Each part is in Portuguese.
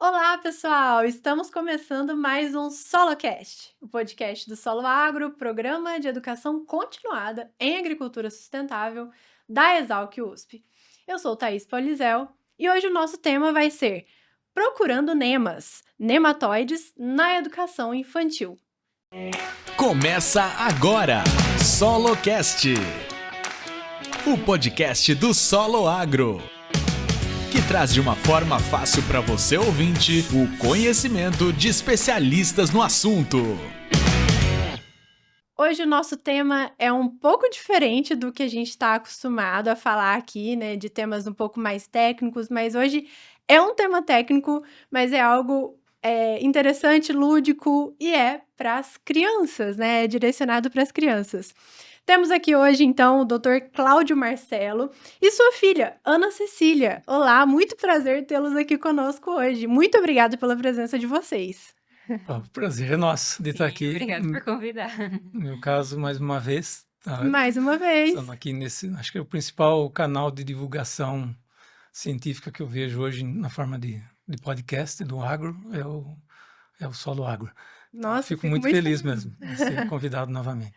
Olá, pessoal! Estamos começando mais um SoloCast, o podcast do Solo Agro, programa de educação continuada em agricultura sustentável da Exalc USP. Eu sou Thaís Polizel e hoje o nosso tema vai ser Procurando Nemas, nematóides na educação infantil. Começa agora, SoloCast, o podcast do Solo Agro, que traz de uma forma fácil para você ouvinte o conhecimento de especialistas no assunto. Hoje o nosso tema é um pouco diferente do que a gente está acostumado a falar aqui, né, de temas um pouco mais técnicos, mas hoje é um tema técnico, mas é algo interessante, lúdico e é para as crianças, né, é direcionado para as crianças. Temos aqui hoje, então, o Dr. Cláudio Marcelo e sua filha, Ana Cecília. Olá, muito prazer tê-los aqui conosco hoje. Muito obrigada pela presença de vocês. O prazer é nosso de estar aqui. Obrigada por convidar. No meu caso, mais uma vez, Mais uma vez. estamos aqui nesse, acho que é o principal canal de divulgação científica que eu vejo hoje na forma de podcast do agro, é o Solo Agro. Nossa, Fico muito feliz mesmo de ser convidado novamente.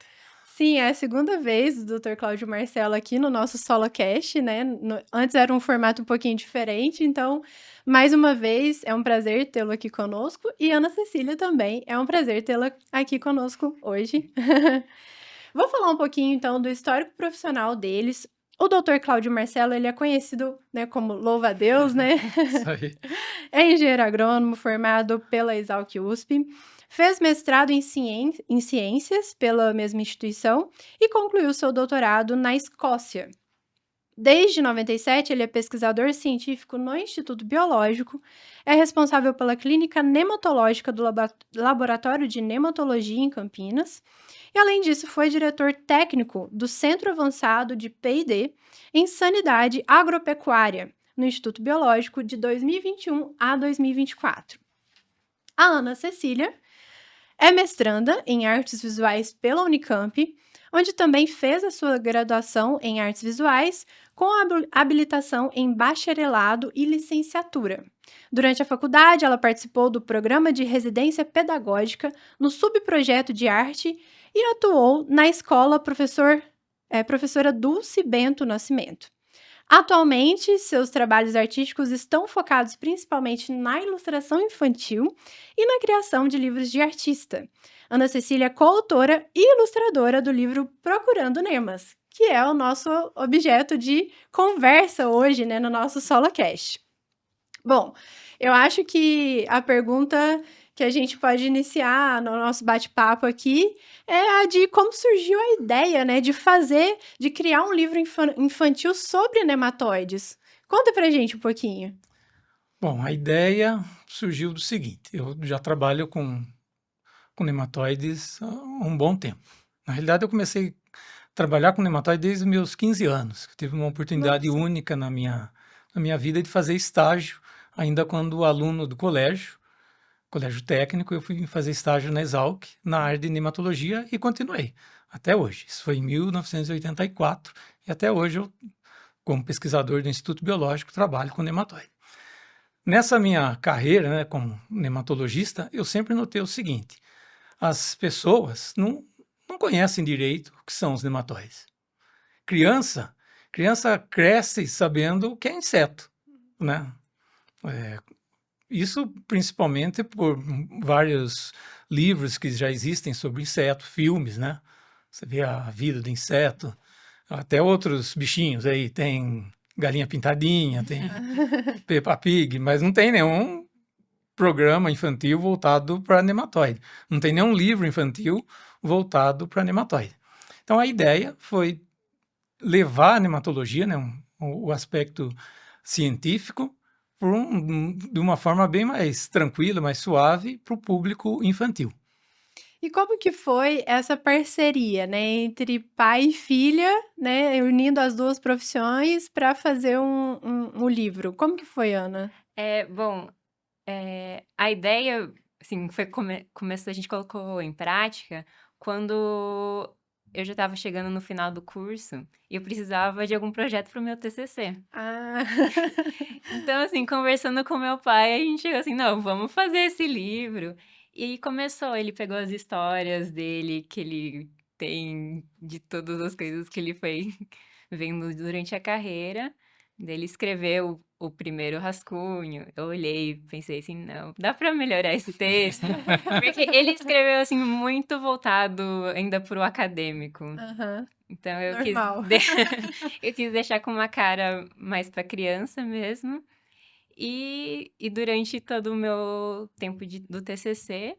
Sim, é a segunda vez do Dr. Cláudio Marcelo aqui no nosso SoloCast, né? Antes era um formato um pouquinho diferente, então, mais uma vez, é um prazer tê-lo aqui conosco. E Ana Cecília também, é um prazer tê-la aqui conosco hoje. Vou falar um pouquinho, então, do histórico profissional deles. O Dr. Cláudio Marcelo, ele é conhecido, né, como louva-a-Deus, né? Isso aí. É engenheiro agrônomo formado pela Exalc USP, fez mestrado em ciências pela mesma instituição e concluiu seu doutorado na Escócia. Desde 97, ele é pesquisador científico no Instituto Biológico, é responsável pela clínica nematológica do Laboratório de Nematologia em Campinas, e além disso foi diretor técnico do Centro Avançado de P&D em Sanidade Agropecuária, no Instituto Biológico de 2021 a 2024. A Ana Cecília é mestranda em artes visuais pela Unicamp, onde também fez a sua graduação em artes visuais com a habilitação em bacharelado e licenciatura. Durante a faculdade, ela participou do programa de residência pedagógica no subprojeto de arte e atuou na escola professora Dulce Bento Nascimento. Atualmente, seus trabalhos artísticos estão focados principalmente na ilustração infantil e na criação de livros de artista. Ana Cecília é coautora e ilustradora do livro Procurando Nemas, que é o nosso objeto de conversa hoje, né, no nosso SoloCast. Bom, eu acho que a pergunta que a gente pode iniciar no nosso bate-papo aqui é a de como surgiu a ideia, né, de criar um livro infantil sobre nematóides. Conta pra gente um pouquinho. Bom, a ideia surgiu do seguinte: eu já trabalho com nematóides há um bom tempo. Na realidade, eu comecei a trabalhar com nematóides desde os meus 15 anos. Eu tive uma oportunidade Nossa. única na minha vida de fazer estágio, ainda quando aluno do colégio técnico. Eu fui fazer estágio na Exalc, na área de nematologia, e continuei até hoje. Isso foi em 1984, e até hoje eu, como pesquisador do Instituto Biológico, trabalho com nematóide. Nessa minha carreira, né, como nematologista, eu sempre notei o seguinte: as pessoas não conhecem direito o que são os nematóides. Criança cresce sabendo o que é inseto, né? Isso principalmente por vários livros que já existem sobre inseto, filmes, né? Você vê a vida do inseto, até outros bichinhos aí, tem galinha pintadinha, tem Peppa Pig, mas não tem nenhum programa infantil voltado para nematóide. Não tem nenhum livro infantil voltado para nematóide. Então a ideia foi levar a nematologia, né, o aspecto científico, de uma forma bem mais tranquila, mais suave, para o público infantil. E como que foi essa parceria, né, entre pai e filha, né, unindo as duas profissões para fazer um livro? Como que foi, Ana? Bom, a ideia, assim, foi começou, a gente colocou em prática quando eu já estava chegando no final do curso e eu precisava de algum projeto para o meu TCC. Ah. Então, assim, conversando com meu pai, a gente chegou assim, não, vamos fazer esse livro. E começou, ele pegou as histórias dele, que ele tem de todas as coisas que ele foi vendo durante a carreira. Daí ele escreveu o primeiro rascunho. Eu olhei e pensei assim, não, dá para melhorar esse texto? Porque ele escreveu, assim, muito voltado ainda para o acadêmico. Aham. Então eu quis, Normal. eu quis deixar com uma cara mais para criança mesmo. E durante todo o meu tempo do TCC,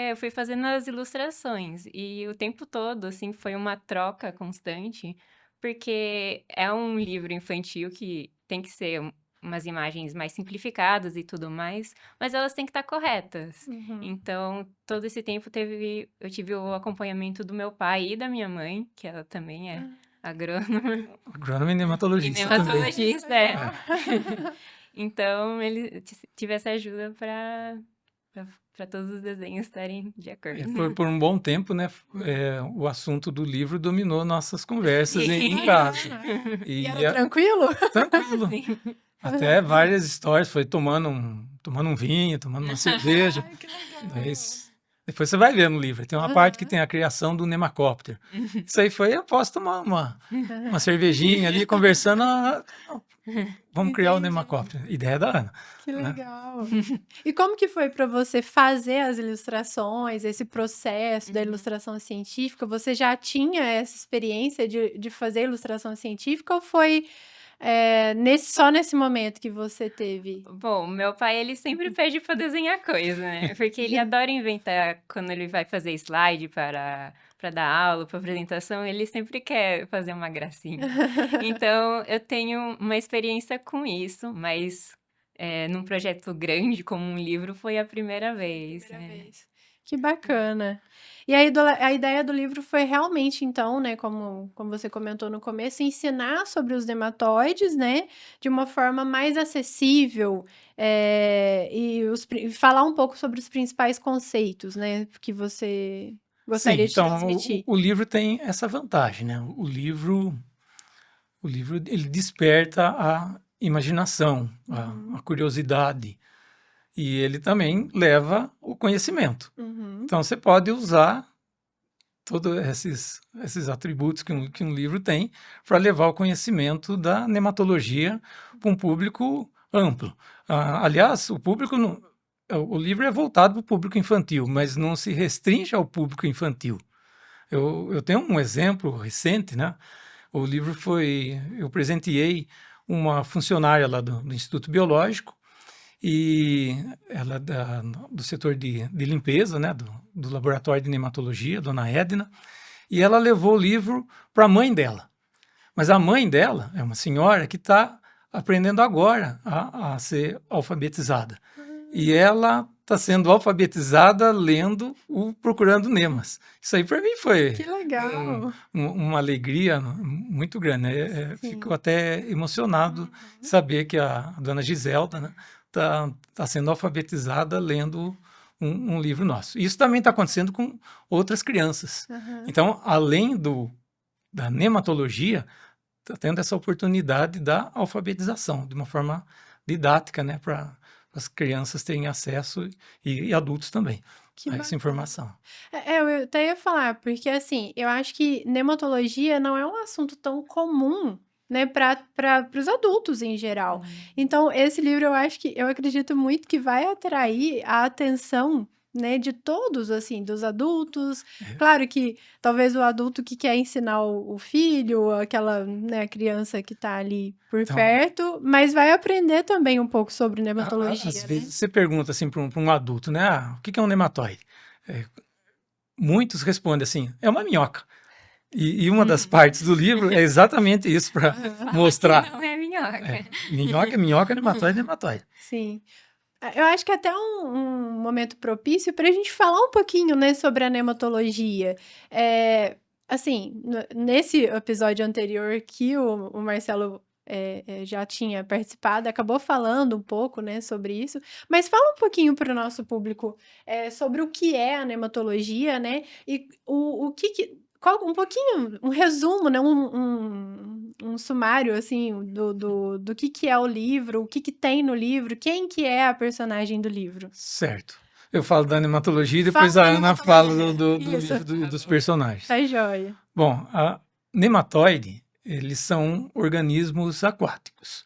eu fui fazendo as ilustrações. E o tempo todo, assim, foi uma troca constante, porque é um livro infantil que tem que ser umas imagens mais simplificadas e tudo mais, mas elas têm que estar corretas. Uhum. Então, todo esse tempo eu tive o acompanhamento do meu pai e da minha mãe, que ela também é agrônoma Agrônomo e e nematologista também. nematologista, Então, tive essa ajuda para todos os desenhos estarem de acordo. Por um bom tempo, né, o assunto do livro dominou nossas conversas em Sim. casa. E E era tranquilo? tranquilo. Sim. Até várias histórias, foi tomando um vinho, tomando uma cerveja. Ai, que legal. Mas depois você vai ver no livro. Tem uma parte que tem a criação do nemacóptero. Isso aí foi após tomar uma cervejinha ali, conversando. Vamos criar o Entendi. nemacóptero. Ideia da Ana. Que né? legal. E como que foi para você fazer as ilustrações, esse processo da ilustração científica? Você já tinha essa experiência de fazer ilustração científica ou foi só nesse momento que você teve? Bom, meu pai, ele sempre pede para desenhar coisa, né? Porque ele adora inventar quando ele vai fazer slide para dar aula, para apresentação, ele sempre quer fazer uma gracinha. Então, eu tenho uma experiência com isso, mas num projeto grande como um livro foi a primeira vez. Primeira vez. Que bacana. E aí, a ideia do livro foi realmente, então, né, como você comentou no começo, ensinar sobre os nematóides, né, de uma forma mais acessível, e falar um pouco sobre os principais conceitos, né, que você Sim, gostaria de então transmitir. o livro tem essa vantagem, né? O livro ele desperta a imaginação, a curiosidade, e ele também leva o conhecimento. Uhum. Então você pode usar todos esses atributos que um livro tem para levar o conhecimento da nematologia para um público amplo. Aliás, o livro é voltado para o público infantil, mas não se restringe ao público infantil. Eu tenho um exemplo recente, né? Eu presenteei uma funcionária lá do Instituto Biológico, e ela do setor de limpeza, né, do laboratório de nematologia, dona Edna, e ela levou o livro para a mãe dela. Mas a mãe dela é uma senhora que está aprendendo agora a ser alfabetizada. E ela está sendo alfabetizada lendo o Procurando Nemas. Isso aí para mim foi Que legal. uma alegria muito grande, né? Sim. Fico até emocionado de saber que a dona Giselda, né, tá sendo alfabetizada lendo um livro nosso. Isso também está acontecendo com outras crianças. Aham. Então, além da nematologia, está tendo essa oportunidade da alfabetização de uma forma didática, né, para as crianças terem acesso e adultos também Que a essa bacana. informação. Eu até ia falar, porque assim, eu acho que nematologia não é um assunto tão comum, né, para os adultos em geral. Então, esse livro eu acredito muito que vai atrair a atenção, né, de todos, assim, dos adultos. Claro que talvez o adulto que quer ensinar o filho, aquela, né, criança que tá ali por Então, perto, mas vai aprender também um pouco sobre Às nematologia, né? vezes você pergunta assim para um adulto, né? O que é um nematóide? Muitos respondem assim, é uma minhoca. E uma das partes do livro é exatamente isso para mostrar. Não é minhoca. Minhoca é minhoca, nematóide é nematóide. Sim. Eu acho que até um momento propício para a gente falar um pouquinho, né, sobre a nematologia. Assim, nesse episódio anterior que o Marcelo já tinha participado, acabou falando um pouco, né, sobre isso, mas fala um pouquinho para o nosso público sobre o que é a nematologia, né, e um pouquinho, um resumo, né? Um sumário, assim, do que é o livro, o que tem no livro, quem que é a personagem do livro. Certo. Eu falo da nematologia e depois Fala a da Ana fala Isso, livro dos personagens. tá joia. Bom, a nematóide, eles são organismos aquáticos.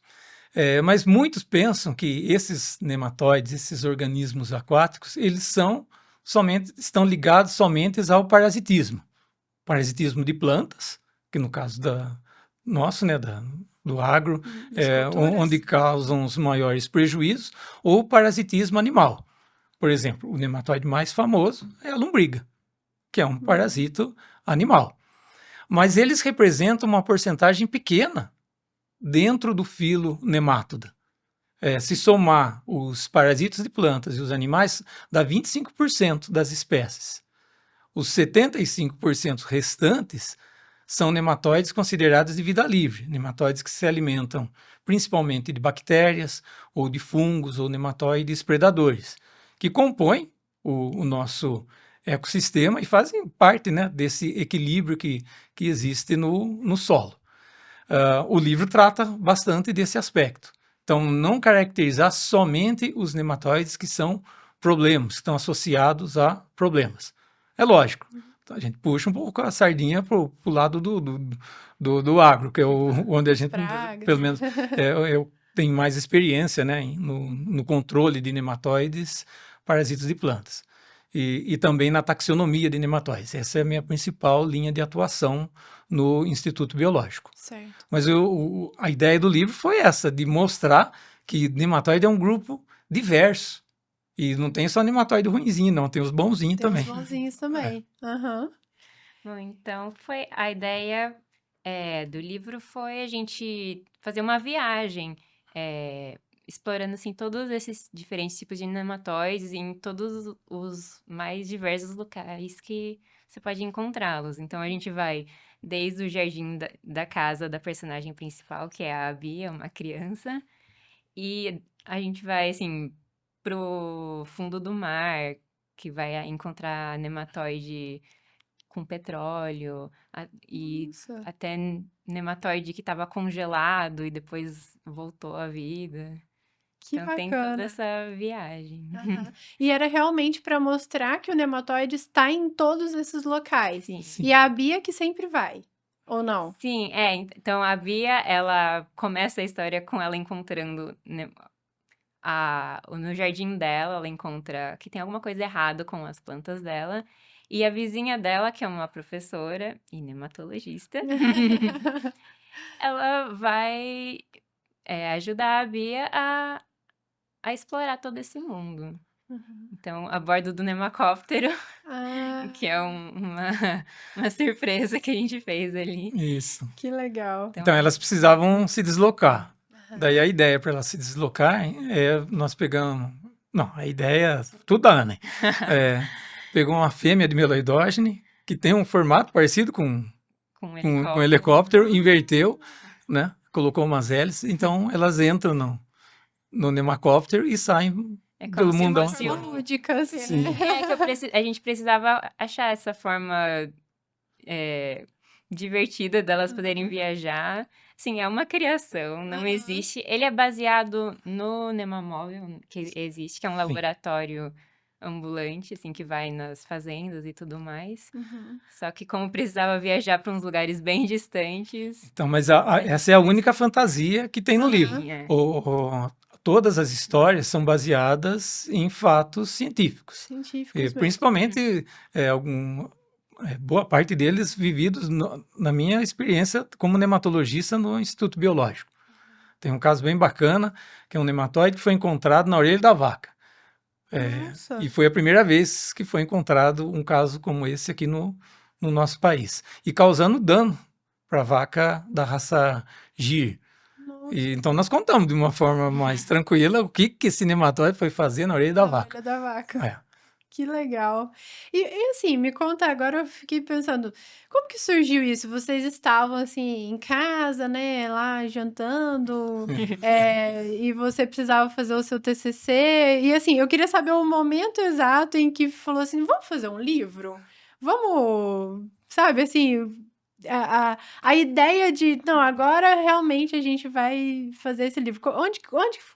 Mas muitos pensam que esses nematóides, esses organismos aquáticos, eles estão ligados somente ao parasitismo. Parasitismo de plantas, que no caso nosso, né, do agro, Das culturas. onde causam os maiores prejuízos, ou parasitismo animal. Por exemplo, o nematóide mais famoso é a lombriga, que é um parasito animal. Mas eles representam uma porcentagem pequena dentro do filo nemátoda. Se somar os parasitos de plantas e os animais, dá 25% das espécies. Os 75% restantes são nematóides considerados de vida livre, nematóides que se alimentam principalmente de bactérias ou de fungos ou nematóides predadores, que compõem o nosso ecossistema e fazem parte, né, desse equilíbrio que existe no solo. O livro trata bastante desse aspecto. Então, não caracterizar somente os nematóides que são problemas, que estão associados a problemas. É lógico, a gente puxa um pouco a sardinha para o lado do agro, que é onde a gente, Pragas. pelo menos, eu tenho mais experiência, né, no controle de nematóides, parasitas de plantas. E também na taxonomia de nematóides. Essa é a minha principal linha de atuação no Instituto Biológico. Certo. Mas a ideia do livro foi essa, de mostrar que nematóide é um grupo diverso. E não tem só nematóide ruinzinho, não, tem os bonzinhos Tem também. os bonzinhos também. Aham. Bom, então foi a ideia do livro foi a gente fazer uma viagem, explorando assim todos esses diferentes tipos de nematóides em todos os mais diversos locais que você pode encontrá-los. Então a gente vai desde o jardim da casa da personagem principal, que é a Bia, uma criança, e a gente vai assim pro fundo do mar, que vai encontrar nematóide com petróleo, e Nossa. até nematóide que estava congelado e depois voltou à vida. Que Então tem toda bacana. essa viagem. Aham. E era realmente para mostrar que o nematóide está em todos esses locais. Sim. Sim. E a Bia que sempre vai, ou não? Sim, então a Bia, ela começa a história com ela encontrando no jardim dela, ela encontra que tem alguma coisa errada com as plantas dela. E a vizinha dela, que é uma professora e nematologista, ela vai ajudar a Bia a explorar todo esse mundo. Uhum. Então, a bordo do nemacóptero, Ah, que é uma surpresa que a gente fez ali. Isso. que legal. Então, elas precisavam se deslocar. Daí a ideia para elas se deslocarem nós pegamos... Não, a ideia, tudo da Ana. Pegou uma fêmea de meloidógene, que tem um formato parecido com com um helicóptero, inverteu, né? Colocou umas hélices, então elas entram no nemacóptero e saem É como pelo se mundão. fosse Forma lúdica, assim, Sim. né? A gente precisava achar essa forma divertida delas poderem viajar. Sim, é uma criação, não Aham. existe. Ele é baseado no Nemamóvel, que existe, que é um laboratório ambulante, assim, que vai nas fazendas e tudo mais. Uhum. Só que como precisava viajar para uns lugares bem distantes. Então, mas essa é a única fantasia que tem no livro. Sim, é. Todas as histórias são baseadas em fatos científicos. Científicos E, mesmo. principalmente, boa parte deles vividos na minha experiência como nematologista no Instituto Biológico. Tem um caso bem bacana, que é um nematóide que foi encontrado na orelha da vaca. Nossa. E foi a primeira vez que foi encontrado um caso como esse aqui no nosso país. E causando dano para a vaca da raça Gir. Nossa. Então nós contamos de uma forma mais tranquila o que esse nematóide foi fazer na orelha da vaca. Da vaca. É. Que legal. E assim, me conta agora, eu fiquei pensando, como que surgiu isso? Vocês estavam assim em casa, né, lá jantando, e você precisava fazer o seu TCC, e assim, eu queria saber o momento exato em que falou assim, vamos fazer um livro? Vamos sabe, assim, a ideia de, não, agora realmente a gente vai fazer esse livro.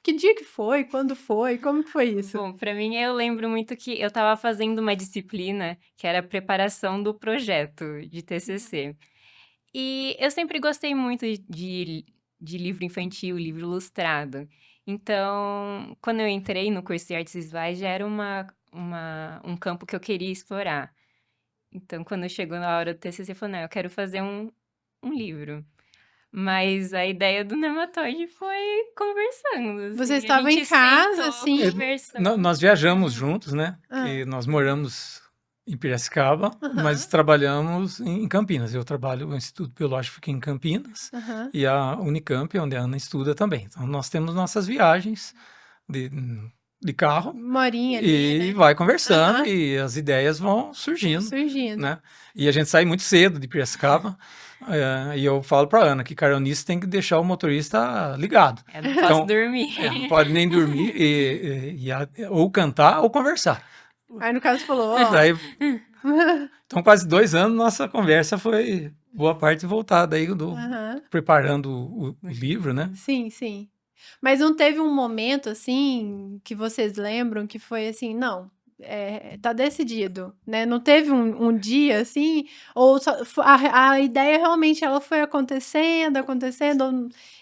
Que dia que foi? Quando foi? Como que foi isso? Bom, para mim eu lembro muito que eu estava fazendo uma disciplina que era a preparação do projeto de TCC. E eu sempre gostei muito de livro infantil, livro ilustrado. Então, quando eu entrei no curso de artes visuais, já era um campo que eu queria explorar. Então, quando chegou na hora do TCC, eu falei, não, eu quero fazer um livro. Mas a ideia do nematóide foi conversando, Você assim, a estava em gente casa, sentou assim? conversando. Nós viajamos juntos, né? Ah. E nós moramos em Piracicaba, Aham. mas trabalhamos em Campinas. Eu trabalho, o Instituto Biológico fica em Campinas Aham. e a Unicamp, onde a Ana estuda também. Então, nós temos nossas viagens de carro Uma horinha ali, e né? vai conversando Aham. e as ideias vão Vão surgindo, surgindo. né? E a gente sai muito cedo de Piracicaba. E eu falo para Ana que caroniça tem que deixar o motorista ligado. Eu não posso Então, dormir. não pode nem dormir, ou cantar ou conversar. Aí, no caso, falou, ó... Daí, então, quase 2 anos, nossa conversa foi boa parte voltada aí Aham. preparando o livro, né? Sim, sim. Mas não teve um momento, assim, que vocês lembram que foi assim, não, tá decidido, né? Não teve um dia, assim, ou a ideia realmente ela foi acontecendo,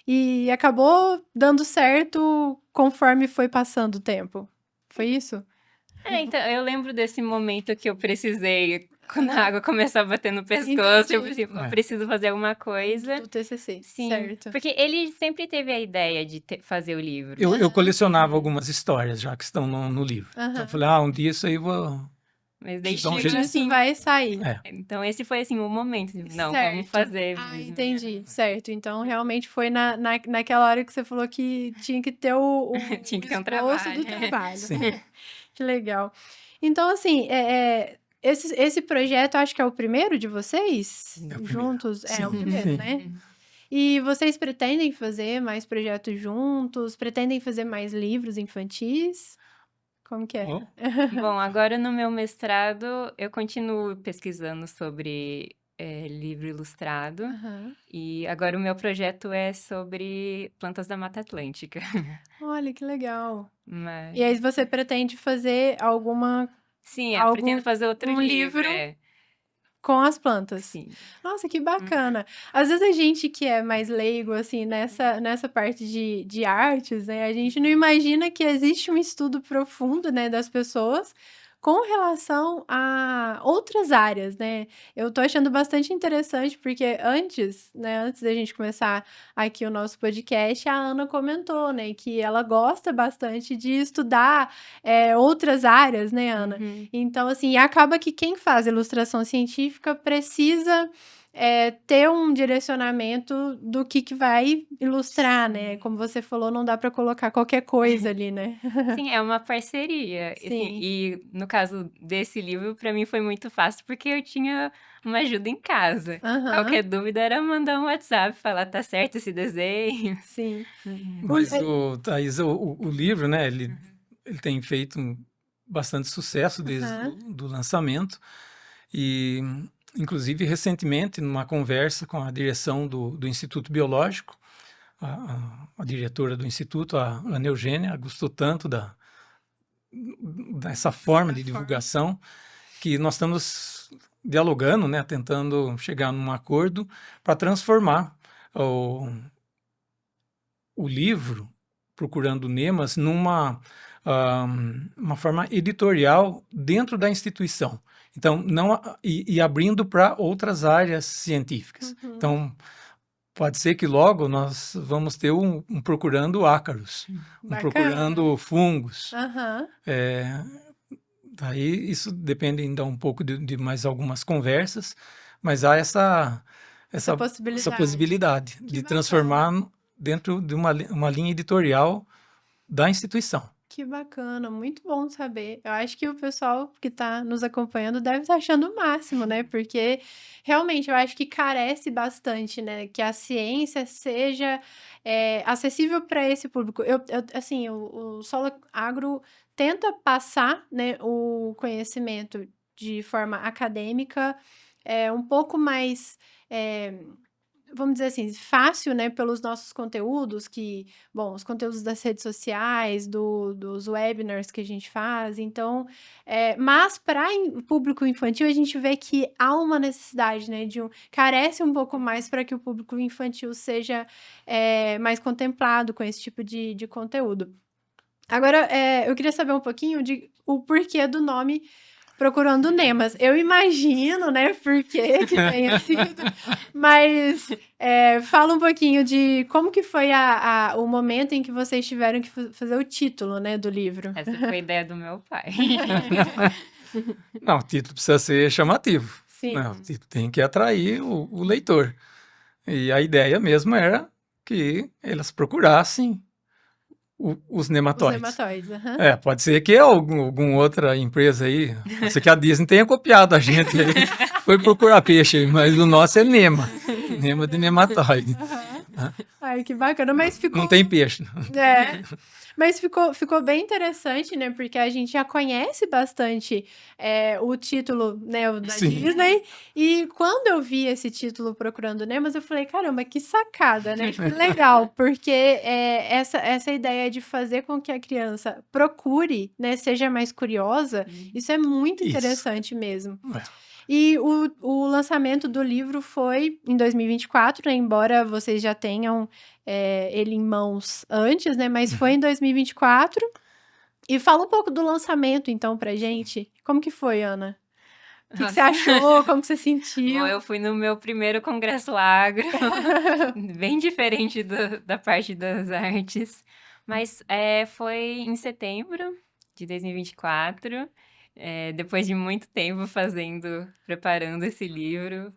e acabou dando certo conforme foi passando o tempo. Foi isso? Então, eu lembro desse momento que eu precisei, quando a água começou a bater no pescoço, eu Entendi. pensei, eu preciso fazer alguma coisa. Do TCC, Sim, certo. porque ele sempre teve a ideia de fazer o livro. Eu colecionava algumas histórias já que estão no livro. Então, Aham. eu falei, um dia isso aí vou... Mas daí Então, chegou gente- Isso assim. vai sair. Então, esse foi assim o momento. Não, Certo. vamos fazer. Entendi, certo. Então, realmente foi naquela hora que você falou que tinha que ter o Tinha que ter um esboço do trabalho. trabalho. Sim. Que legal. Então, assim, esse projeto, acho que é o primeiro de vocês? É o primeiro. Juntos? É o Sim, primeiro, sim. né? E vocês pretendem fazer mais projetos juntos? Pretendem fazer mais livros infantis? Como que é? Oh, Bom, agora no meu mestrado, eu continuo pesquisando sobre livro ilustrado. Aham. E agora o meu projeto é sobre plantas da Mata Atlântica. Olha, que legal. Mas, E aí você pretende fazer sim, eu algo- pretendo fazer outro um livro. livro? Com as plantas? Sim. Nossa, que bacana. Às vezes a gente que é mais leigo, assim, nessa parte de artes, né? A gente não imagina que existe um estudo profundo, né, das pessoas com relação a outras áreas, né? Eu tô achando bastante interessante, porque antes da gente começar aqui o nosso podcast, a Ana comentou, né, que ela gosta bastante de estudar outras áreas, né, Ana? Uhum. Então, assim, acaba que quem faz ilustração científica precisa ter um direcionamento do que vai ilustrar, né? Como você falou, não dá para colocar qualquer coisa ali, né? Sim, é uma parceria. Assim, Sim. e no caso desse livro, para mim foi muito fácil, porque eu tinha uma ajuda em casa. Aham. Qualquer dúvida era mandar um WhatsApp, falar, tá certo esse desenho. Sim. Mas, Thaís, o livro, né, ele tem feito bastante sucesso desde Aham. do lançamento. E, inclusive, recentemente, numa conversa com a direção do Instituto Biológico, a diretora do Instituto, a Ana Eugênia, gostou tanto dessa forma de divulgação que nós estamos dialogando, né, tentando chegar num acordo para transformar o livro Procurando Nemas numa uma forma editorial dentro da instituição. Então, e abrindo para outras áreas científicas. Uhum. Então, pode ser que logo nós vamos ter um procurando ácaros, um Bacana. procurando fungos. Aham. Daí isso depende ainda um pouco de mais algumas conversas, mas há essa possibilidade de bacana. transformar dentro de uma linha editorial da instituição. Que bacana, muito bom saber. Eu acho que o pessoal que está nos acompanhando deve estar achando o máximo, né? Porque realmente eu acho que carece bastante, né? Que a ciência seja acessível para esse público. Assim, o Solo Agro tenta passar, né, o conhecimento de forma acadêmica um pouco mais, vamos dizer assim, fácil, né, pelos nossos conteúdos, os conteúdos das redes sociais, dos webinars que a gente faz, então, mas para o público infantil, a gente vê que há uma necessidade, né, carece um pouco mais para que o público infantil seja mais contemplado com esse tipo de conteúdo. Agora, eu queria saber um pouquinho o porquê do nome Procurando Nemas. Eu imagino, né, por que tenha sido, mas fala um pouquinho de como que foi o momento em que vocês tiveram que fazer o título, né, do livro. Essa foi a ideia do meu pai. Não, o título precisa ser chamativo. Sim. Né? O título tem que atrair o leitor. E a ideia mesmo era que elas procurassem os Os nematóides. nematóides, aham. Pode ser que alguma outra empresa aí, pode ser que a Disney tenha copiado a gente aí, foi procurar peixe, mas o nosso é Nema, Nema de nematóide. Ai, que bacana, mas ficou... Não tem peixe. Mas ficou bem interessante, né? Porque a gente já conhece bastante o título, né, o da Sim. Disney. E quando eu vi esse título Procurando Nemas, eu falei, caramba, que sacada, né? Que legal, porque essa ideia de fazer com que a criança procure, né, seja mais curiosa, isso é muito Isso. interessante mesmo. É. E o lançamento do livro foi em 2024, né? Embora vocês já tenham ele em mãos antes, né? Mas foi em 2024. E fala um pouco do lançamento, então, pra gente. Como que foi, Ana? O que você achou? Como que você sentiu? Bom, eu fui no meu primeiro congresso agro, bem diferente da parte das artes, mas foi em setembro de 2024, depois de muito tempo preparando esse livro.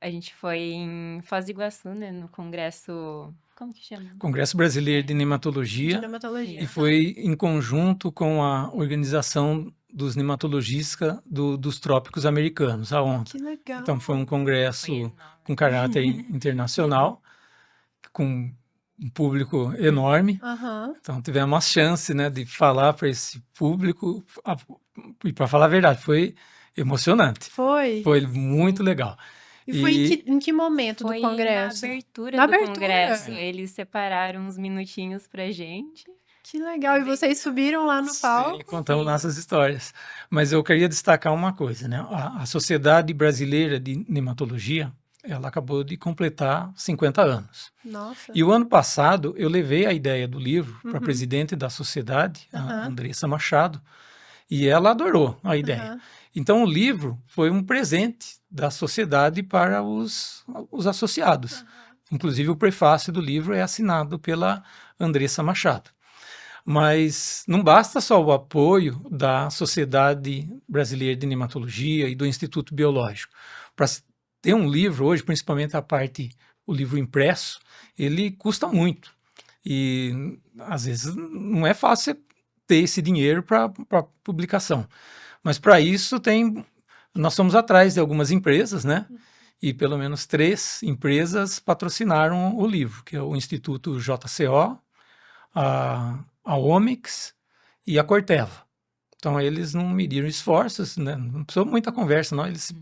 A gente foi em Foz do Iguaçu, né, no congresso, como que chama? Congresso Brasileiro de Nematologia, Nematologia. e foi em conjunto com a Organização dos Nematologistas dos Trópicos Americanos, a ONTA. Que legal. Então foi um congresso Foi enorme. com caráter internacional, com um público enorme. Aham. Então tivemos a chance, né, de falar para esse público, e para falar a verdade, foi emocionante. Foi? Foi muito legal. E foi em que momento Foi do congresso? na abertura Na do abertura? congresso. Eles separaram uns minutinhos pra gente. Que legal. E vocês subiram lá no palco? Sim, contamos nossas histórias. Mas eu queria destacar uma coisa, né? A Sociedade Brasileira de Nematologia, ela acabou de completar 50 anos. Nossa. E o ano passado eu levei a ideia do livro para a presidente da sociedade, a Andressa Machado, e ela adorou a ideia. Então o livro foi um presente da sociedade para os associados. Inclusive o prefácio do livro é assinado pela Andressa Machado. Mas não basta só o apoio da Sociedade Brasileira de Nematologia e do Instituto Biológico. Para ter um livro hoje, principalmente o livro impresso, ele custa muito. E às vezes não é fácil ter esse dinheiro para publicação. Mas para isso nós fomos atrás de algumas empresas, né? E pelo menos 3 empresas patrocinaram o livro, que é o Instituto JCO, a Omics e a Corteva. Então eles não mediram esforços, né? Não precisou muita conversa, não. Eles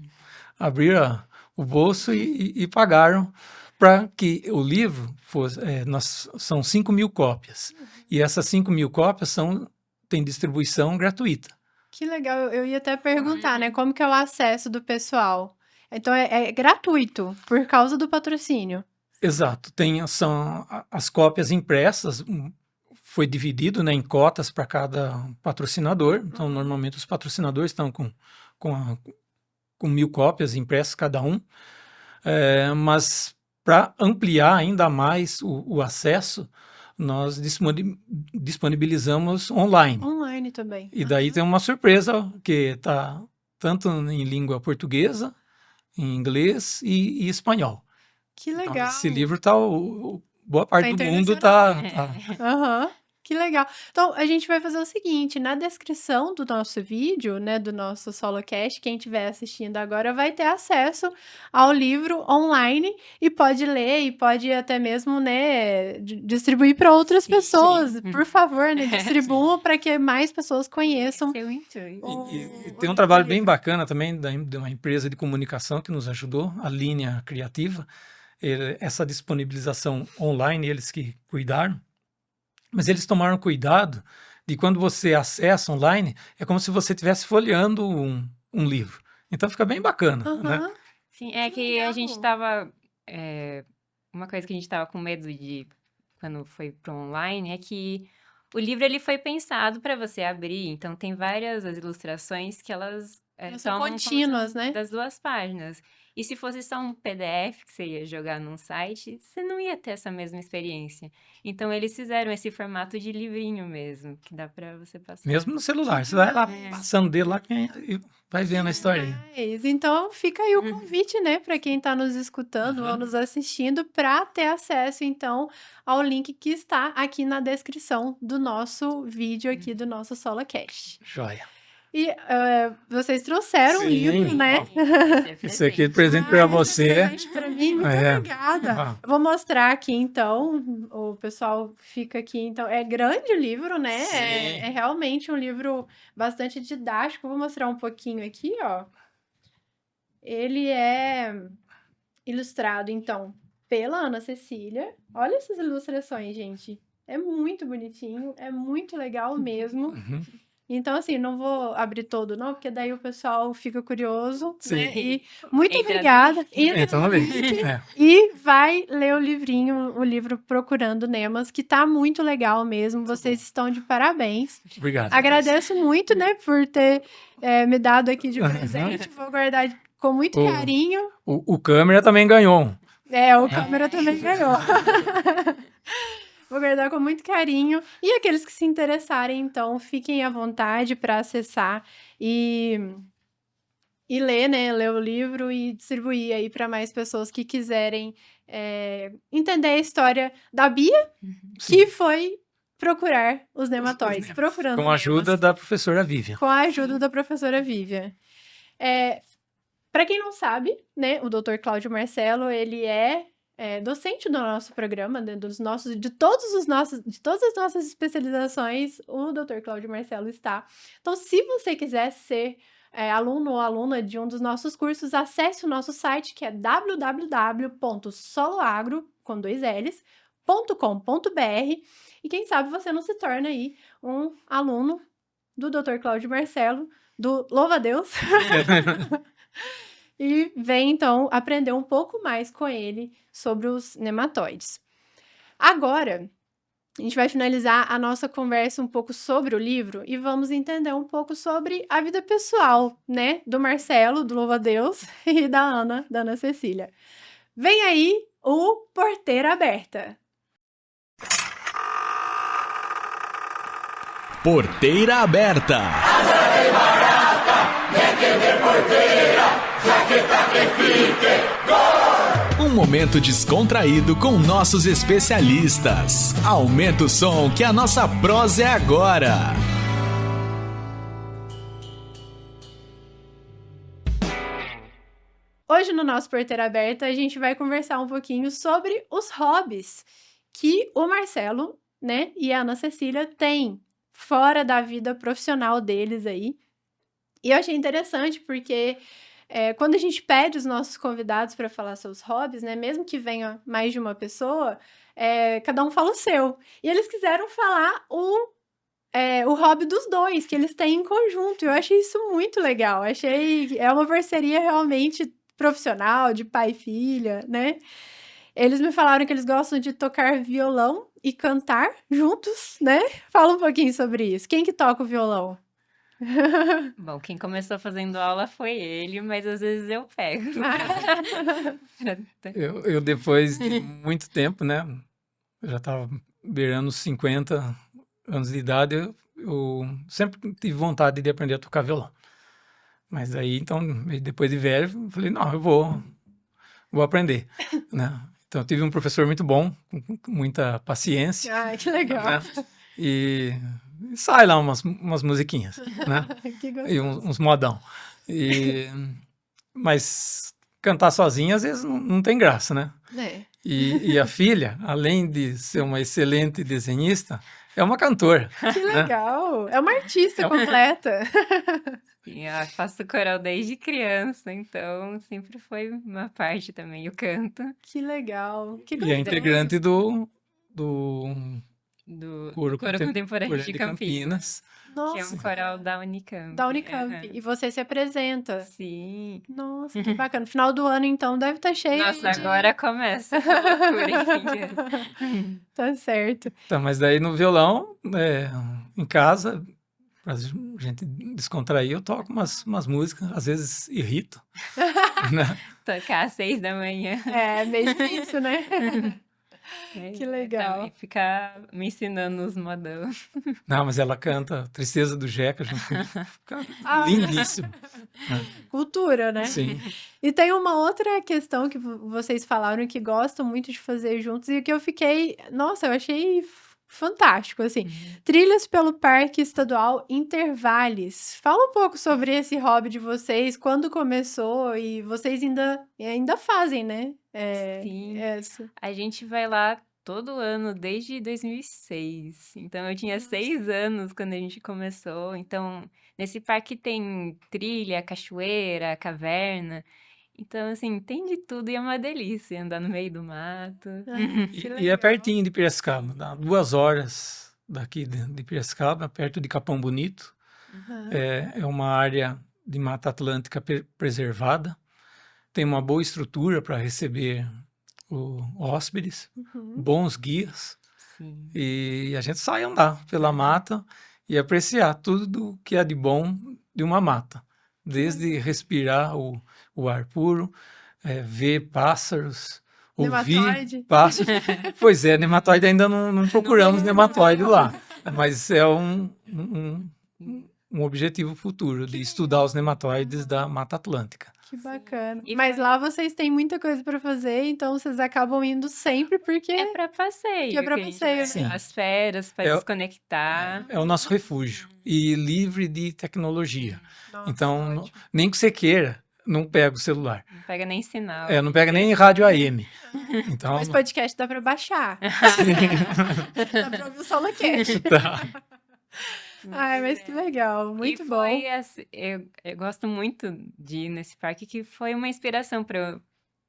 abriram o bolso e pagaram para que o livro fosse... são 5.000 cópias. E essas 5.000 cópias têm distribuição gratuita. Que legal. Eu ia até perguntar, né? Como que é o acesso do pessoal? Então é gratuito, por causa do patrocínio. Exato. São as cópias impressas, foi dividido, né, em cotas para cada patrocinador. Então, normalmente os patrocinadores estão com 1.000 cópias impressas cada um. Mas para ampliar ainda mais o acesso, nós disponibilizamos online. Online também. E daí tem uma surpresa, que está tanto em língua portuguesa, em inglês e espanhol. Que legal. Então, esse livro está... boa parte do mundo internacional. está... Aham. Que legal. Então, a gente vai fazer o seguinte, na descrição do nosso vídeo, né, do nosso SoloCast, quem estiver assistindo agora vai ter acesso ao livro online e pode ler e pode até mesmo, né, distribuir para outras Sim. pessoas. Por favor, né, distribuam para que mais pessoas conheçam. Esse é o intuito. E tem um trabalho bem bacana também de uma empresa de comunicação que nos ajudou, a Linha Criativa. Essa disponibilização online, eles que cuidaram, mas eles tomaram cuidado de quando você acessa online, é como se você estivesse folheando um livro. Então fica bem bacana, né? Aham. Sim, é Que que a gente legal. tava. Uma coisa que a gente tava com medo de quando foi pro online é que o livro ele foi pensado para você abrir, então tem várias as ilustrações que elas São tomam como se contínuas, né? das duas páginas. E se fosse só um PDF que você ia jogar num site, você não ia ter essa mesma experiência. Então eles fizeram esse formato de livrinho mesmo, que dá para você passar. Mesmo no celular, você vai lá É. passando dele lá e vai vendo a historinha. Mas, então, fica aí o convite, né, para quem está nos escutando ou nos assistindo, para ter acesso, então, ao link que está aqui na descrição do nosso vídeo aqui, do nosso SoloCast. Joia. E vocês trouxeram o Sim. livro, né? Esse aqui é presente para você. Presente para mim, muito obrigada. Ah, Eu vou mostrar aqui, então, o pessoal fica aqui, então, é grande o livro, né? Sim. É realmente um livro bastante didático. Vou mostrar um pouquinho aqui, ó. Ele é ilustrado, então, pela Ana Cecília. Olha essas ilustrações, gente. É muito bonitinho, é muito legal mesmo. uhum. Então, assim, não vou abrir todo, não, porque daí o pessoal fica curioso, Sim. né? E muito Entra no obrigada. link. Entra Então, no ali. link É. e vai ler o livro Procurando Nemas, que tá muito legal mesmo. Vocês estão de parabéns. Obrigado. Agradeço muito, né, por ter me dado aqui de presente. Vou guardar com muito O- carinho. O câmera também ganhou. O câmera também ganhou. Vou guardar com muito carinho. E aqueles que se interessarem, então, fiquem à vontade para acessar e ler, né? Ler o livro e distribuir aí para mais pessoas que quiserem entender a história da Bia, que foi procurar os nematóides, procurando Com a ajuda nemas. da professora Vivian. Com a ajuda da professora Vivian. Para quem não sabe, né, o Dr. Cláudio Marcelo, ele é docente do nosso programa, né, de todas as nossas especializações, o Dr. Cláudio Marcelo está. Então, se você quiser ser aluno ou aluna de um dos nossos cursos, acesse o nosso site, que é www.soloagro.com.br, e quem sabe você não se torna aí um aluno do Dr. Cláudio Marcelo, do Louva a Deus, e vem, então, aprender um pouco mais com ele sobre os nematóides. Agora, a gente vai finalizar a nossa conversa um pouco sobre o livro e vamos entender um pouco sobre a vida pessoal, né, do Marcelo, do Louva a Deus, e da Ana Cecília. Vem aí o Porteira Aberta. Porteira Aberta. Um momento descontraído com nossos especialistas. Aumenta o som que a nossa prosa é agora. Hoje no nosso Porteira Aberta a gente vai conversar um pouquinho sobre os hobbies que o Marcelo, né, e a Ana Cecília têm fora da vida profissional deles aí. E eu achei interessante porque quando a gente pede os nossos convidados para falar seus hobbies, né, mesmo que venha mais de uma pessoa, cada um fala o seu. E eles quiseram falar o hobby dos dois, que eles têm em conjunto. Eu achei isso muito legal. É uma parceria realmente profissional, de pai e filha, né? Eles me falaram que eles gostam de tocar violão e cantar juntos, né? Fala um pouquinho sobre isso. Quem que toca o violão? Bom, quem começou fazendo aula foi ele, mas às vezes eu pego. Eu depois de muito tempo, né? Eu já estava beirando os 50 anos de idade, eu sempre tive vontade de aprender a tocar violão. Mas aí, então, depois de velho, eu falei, não, eu vou aprender, né? Então, eu tive um professor muito bom, com muita paciência. Ai, que legal. Né? E sai lá umas musiquinhas, né? Que E gostoso. uns modão. E, mas cantar sozinha às vezes não tem graça, né? É. E a filha, além de ser uma excelente desenhista, é uma cantora, Que né? legal! É uma artista É um- completa. E eu faço coral desde criança, então sempre foi uma parte também, o canto Que legal. Que E é gostoso. integrante do do Coro Coro Contemporâneo de de Campinas, que é Nossa, um coral da Unicamp. da Unicamp. Aham. E você se apresenta. Sim. Nossa, que bacana. Final do ano, então, deve estar cheio aí Nossa, de... agora começa essa loucura em fim de ano. Tá certo. Tá, mas daí no violão, em casa, pra gente descontrair, eu toco umas músicas, às vezes irrito, né? Tocar às 6 da manhã. É meio difícil, né? Que É, legal. também ficar me ensinando os modão. Não, mas ela canta Tristeza do Jeca junto comigo, fica Ah. lindíssimo. Cultura, né? Sim. E tem uma outra questão que vocês falaram que gostam muito de fazer juntos e que eu fiquei... Nossa, eu achei fantástico, assim. Trilhas pelo Parque Estadual Intervales. Fala um pouco sobre esse hobby de vocês, quando começou e vocês ainda fazem, né? Sim. Essa. A gente vai lá todo ano desde 2006. Então eu tinha 6 anos quando a gente começou. Então, nesse parque tem trilha, cachoeira, caverna. Então, assim, tem de tudo e é uma delícia andar no meio do mato. Que E é legal. pertinho de Piracicaba, dá 2 horas daqui de Piracicaba, perto de Capão Bonito. Aham. É uma área de Mata Atlântica preservada, tem uma boa estrutura para receber hóspedes, Uhum. bons guias, Sim. e a gente sai andar pela mata e apreciar tudo que há de bom de uma mata, desde respirar o ar puro, ver pássaros, ouvir Nematóide. pássaros. Pois é, nematóide ainda não procuramos nematóide lá, mas é um objetivo futuro de estudar os nematóides da Mata Atlântica. Que bacana. E Mas foi- lá vocês têm muita coisa para fazer, então vocês acabam indo sempre porque É pra passeio. Que é pra a gente passeio, vai Sim. As férias, pra É o- desconectar. É o nosso refúgio e livre de tecnologia. Nossa, Então, ótimo. nem que você queira, não pega o celular. Não pega nem sinal. Não pega nem rádio AM. Então, Mas podcast dá para baixar. Dá para ouvir o SoloCast. tá. Ai, mas que legal, muito E bom. foi assim, eu gosto muito de ir nesse parque, que foi uma inspiração para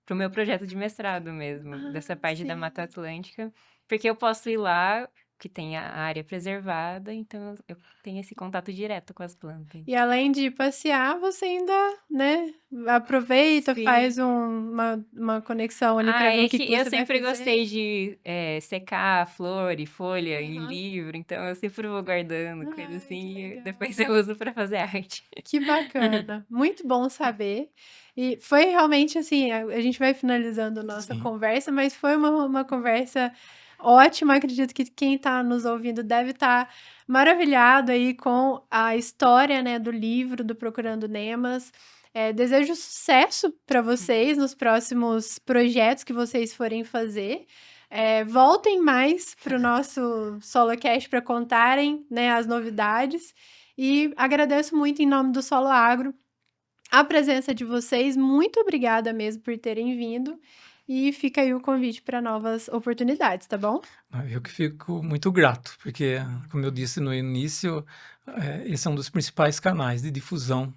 o meu projeto de mestrado mesmo, dessa parte da sim. Mata Atlântica, porque eu posso ir lá, que tem a área preservada, então eu tenho esse contato direto com as plantas. E além de passear, você ainda, né, aproveita, Sim. faz uma conexão ali para ver É o que que você eu vai sempre fazer. gostei de secar flor e folha em Aham. livro, então eu sempre vou guardando Ai, coisa que assim, e legal. depois eu uso para fazer arte. Que bacana, muito bom saber. E foi realmente assim, a gente vai finalizando a nossa Sim. conversa, mas foi uma conversa ótima. Acredito que quem está nos ouvindo deve estar maravilhado aí com a história, né, do livro do Procurando Nemas. Desejo sucesso para vocês nos próximos projetos que vocês forem fazer. Voltem mais para o nosso SoloCast para contarem, né, as novidades. E agradeço muito em nome do Solo Agro a presença de vocês. Muito obrigada mesmo por terem vindo. E fica aí o convite para novas oportunidades, tá bom? Eu que fico muito grato, porque, como eu disse no início, esse é um dos principais canais de difusão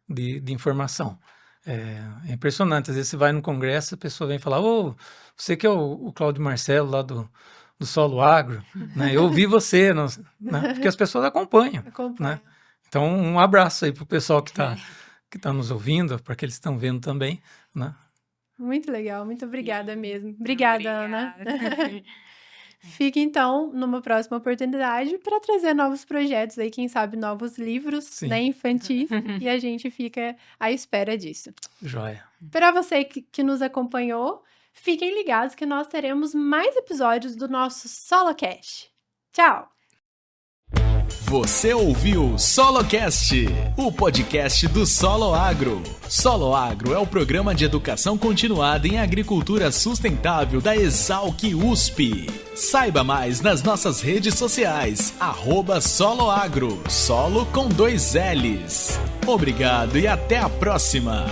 de informação. É impressionante, às vezes você vai num congresso, a pessoa vem falar, ô, você que é o Cláudio Marcelo lá do Solo Agro, né? Eu ouvi você, né? Porque as pessoas acompanham. Acompanha. Então, um abraço aí para o pessoal que tá nos ouvindo, para que eles estão vendo também, né? Muito legal, muito obrigada mesmo. Obrigada, Ana. Obrigada. Fique então numa próxima oportunidade para trazer novos projetos aí, quem sabe novos livros, Sim. né, infantis, e a gente fica à espera disso. Joia. Para você que nos acompanhou, fiquem ligados que nós teremos mais episódios do nosso SoloCast. Tchau! Você ouviu SoloCast, o podcast do Solo Agro. Solo Agro é o programa de educação continuada em agricultura sustentável da Exalc USP. Saiba mais nas nossas redes sociais, @soloagro, solo com 2 L's. Obrigado e até a próxima!